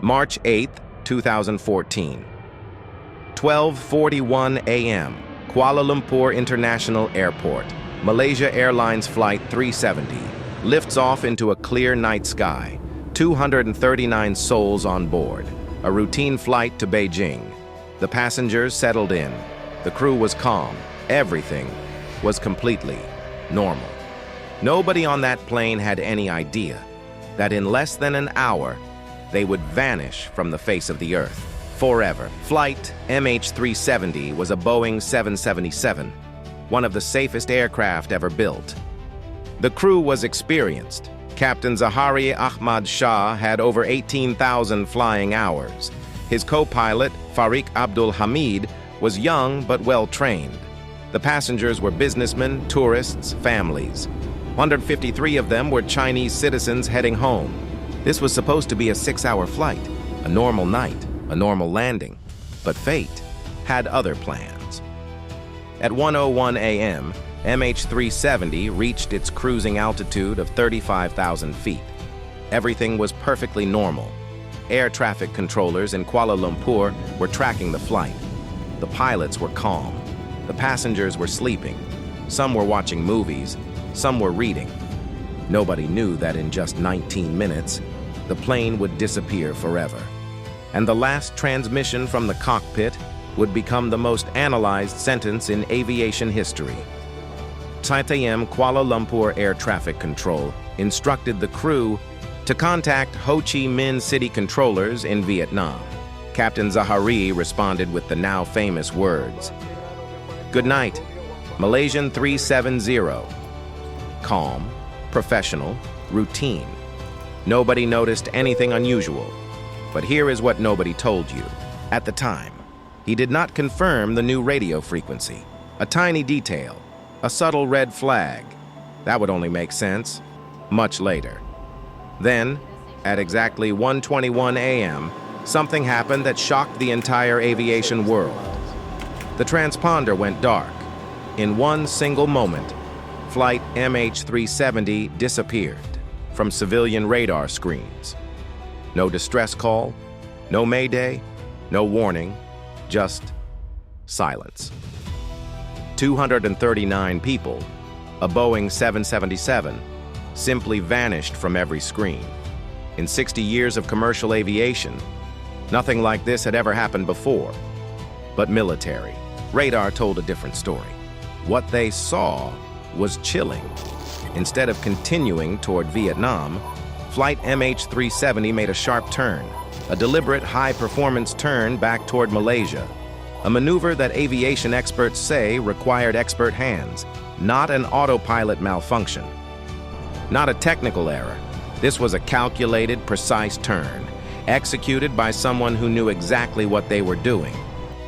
March 8, 2014. 12:41 a.m. Kuala Lumpur International Airport. Malaysia Airlines Flight 370 lifts off into a clear night sky. 239 souls on board. A routine flight to Beijing. The passengers settled in. The crew was calm. Everything was completely normal. Nobody on that plane had any idea that in less than an hour, they would vanish from the face of the earth forever. Flight MH370 was a Boeing 777, one of the safest aircraft ever built. The crew was experienced. Captain Zahari Ahmad Shah had over 18,000 flying hours. His co-pilot, Farik Abdul Hamid, was young but well-trained. The passengers were businessmen, tourists, families. 153 of them were Chinese citizens heading home. This was supposed to be a 6-hour flight, a normal night, a normal landing. But fate had other plans. At 1:01 a.m., MH370 reached its cruising altitude of 35,000 feet. Everything was perfectly normal. Air traffic controllers in Kuala Lumpur were tracking the flight. The pilots were calm. The passengers were sleeping. Some were watching movies. Some were reading. Nobody knew that in just 19 minutes, the plane would disappear forever. And the last transmission from the cockpit would become the most analyzed sentence in aviation history. SATM Kuala Lumpur Air Traffic Control instructed the crew to contact Ho Chi Minh City controllers in Vietnam. Captain Zahari responded with the now famous words, "Good night, Malaysian 370. Calm, professional, routine. Nobody noticed anything unusual. But here is what nobody told you. At the time, he did not confirm the new radio frequency. A tiny detail, a subtle red flag. That would only make sense much later. Then, at exactly 1:21 a.m., something happened that shocked the entire aviation world. The transponder went dark. In one single moment, Flight MH370 disappeared from civilian radar screens. No distress call, no mayday, no warning, just silence. 239 people, a Boeing 777, simply vanished from every screen. In 60 years of commercial aviation, nothing like this had ever happened before. But military radar told a different story. What they saw was chilling. Instead of continuing toward Vietnam, Flight MH370 made a sharp turn, a deliberate high-performance turn back toward Malaysia, a maneuver that aviation experts say required expert hands, not an autopilot malfunction. Not a technical error. This was a calculated, precise turn, executed by someone who knew exactly what they were doing.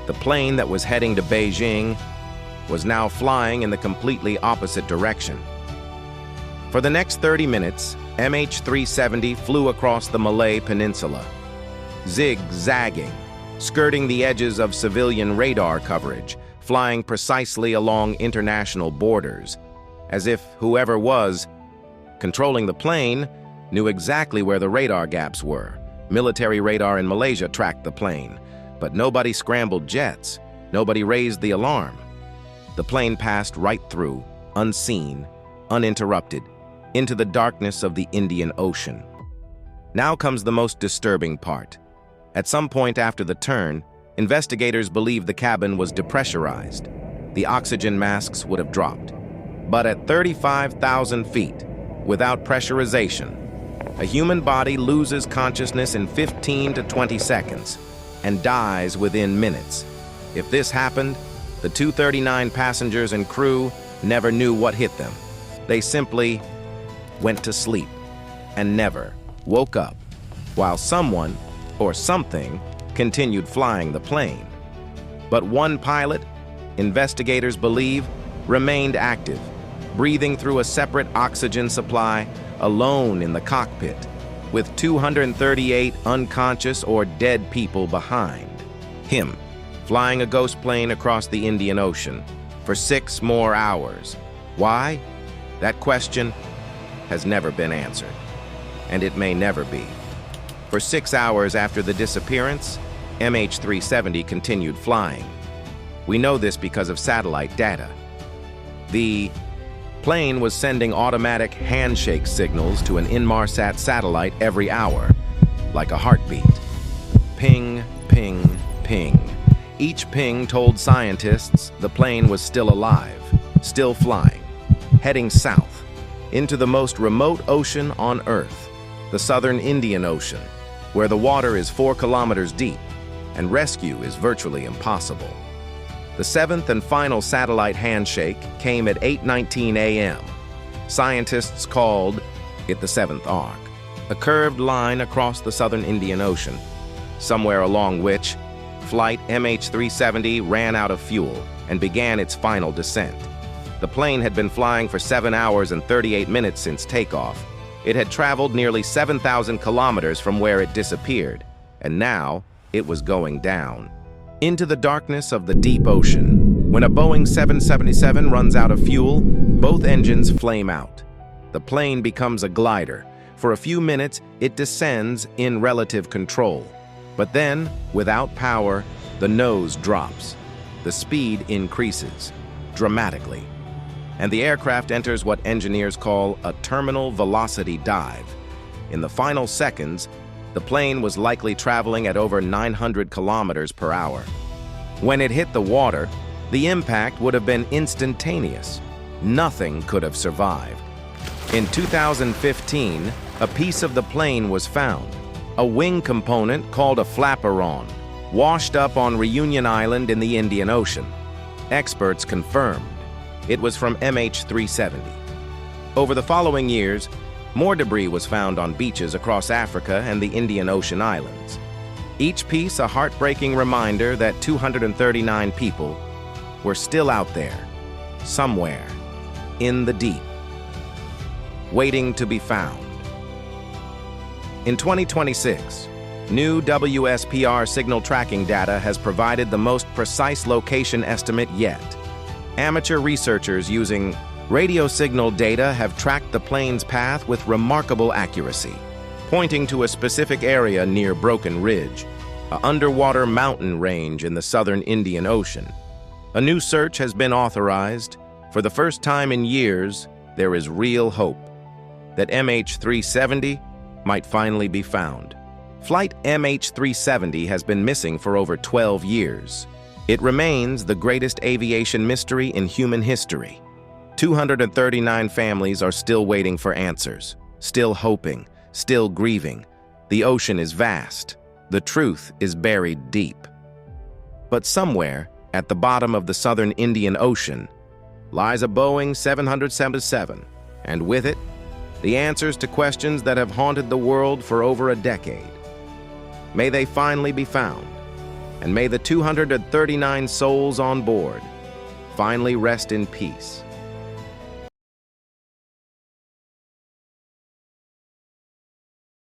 The plane that was heading to Beijing was now flying in the completely opposite direction. For the next 30 minutes, MH370 flew across the Malay Peninsula, zigzagging, skirting the edges of civilian radar coverage, flying precisely along international borders, as if whoever was controlling the plane knew exactly where the radar gaps were. Military radar in Malaysia tracked the plane, but nobody scrambled jets, nobody raised the alarm. The plane passed right through, unseen, uninterrupted, into the darkness of the Indian Ocean. Now comes the most disturbing part. At some point after the turn, investigators believe the cabin was depressurized. The oxygen masks would have dropped. But at 35,000 feet, without pressurization, a human body loses consciousness in 15 to 20 seconds and dies within minutes. If this happened, the 239 passengers and crew never knew what hit them. They simply went to sleep and never woke up while someone or something continued flying the plane. But one pilot, investigators believe, remained active, breathing through a separate oxygen supply, alone in the cockpit, with 238 unconscious or dead people behind him, flying a ghost plane across the Indian Ocean for 6 more hours. Why? That question has never been answered, and it may never be. For 6 hours after the disappearance, MH370 continued flying. We know this because of satellite data. The plane was sending automatic handshake signals to an Inmarsat satellite every hour, like a heartbeat. Ping, ping, ping. Each ping told scientists the plane was still alive, still flying, heading south, into the most remote ocean on Earth, the Southern Indian Ocean, where the water is 4 kilometers deep, and rescue is virtually impossible. The 7th and final satellite handshake came at 8:19 a.m. Scientists called it the 7th arc, a curved line across the Southern Indian Ocean, somewhere along which flight MH370 ran out of fuel and began its final descent. The plane had been flying for 7 hours and 38 minutes since takeoff. It had traveled nearly 7,000 kilometers from where it disappeared, and now it was going down into the darkness of the deep ocean. When a Boeing 777 runs out of fuel, both engines flame out. The plane becomes a glider. For a few minutes, it descends in relative control. But then, without power, the nose drops. The speed increases dramatically, and the aircraft enters what engineers call a terminal velocity dive. In the final seconds, the plane was likely traveling at over 900 kilometers per hour. When it hit the water, the impact would have been instantaneous. Nothing could have survived. In 2015, a piece of the plane was found, a wing component called a flaperon, washed up on Reunion Island in the Indian Ocean. Experts confirmed it was from MH370. Over the following years, more debris was found on beaches across Africa and the Indian Ocean islands. Each piece a heartbreaking reminder that 239 people were still out there, somewhere, in the deep, waiting to be found. In 2026, new WSPR signal tracking data has provided the most precise location estimate yet. Amateur researchers using radio signal data have tracked the plane's path with remarkable accuracy, pointing to a specific area near Broken Ridge, an underwater mountain range in the Southern Indian Ocean. A new search has been authorized. For the first time in years, there is real hope that MH370 might finally be found. Flight MH370 has been missing for over 12 years. It remains the greatest aviation mystery in human history. 239 families are still waiting for answers, still hoping, still grieving. The ocean is vast. The truth is buried deep. But somewhere at the bottom of the Southern Indian Ocean lies a Boeing 777, and with it, the answers to questions that have haunted the world for over a decade. May they finally be found, and may the 239 souls on board finally rest in peace.